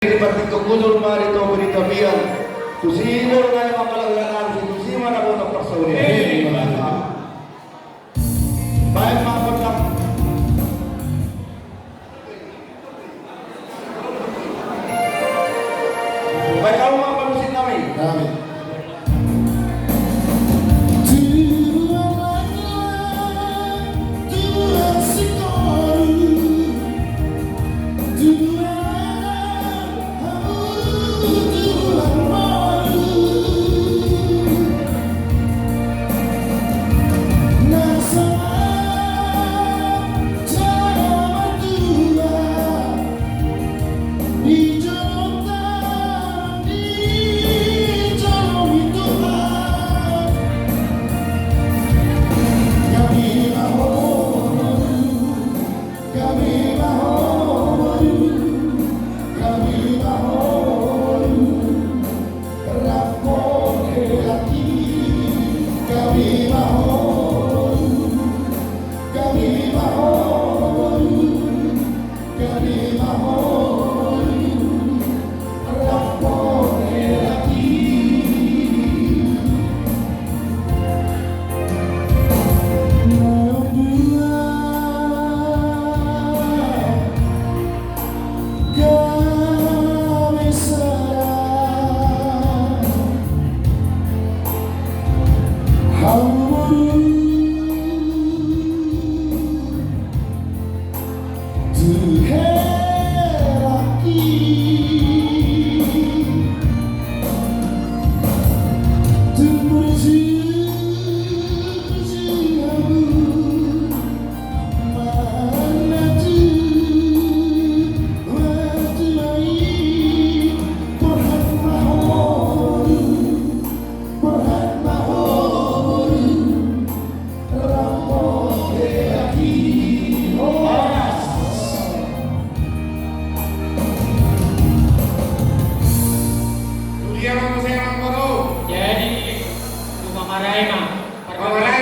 Pati kemundur mari to berita biar kusino na yung makalagalan si kusima na ko ng persona. Baik mapatap. Baik kamu mapalusin namin. Amin. Jadi, Mamaray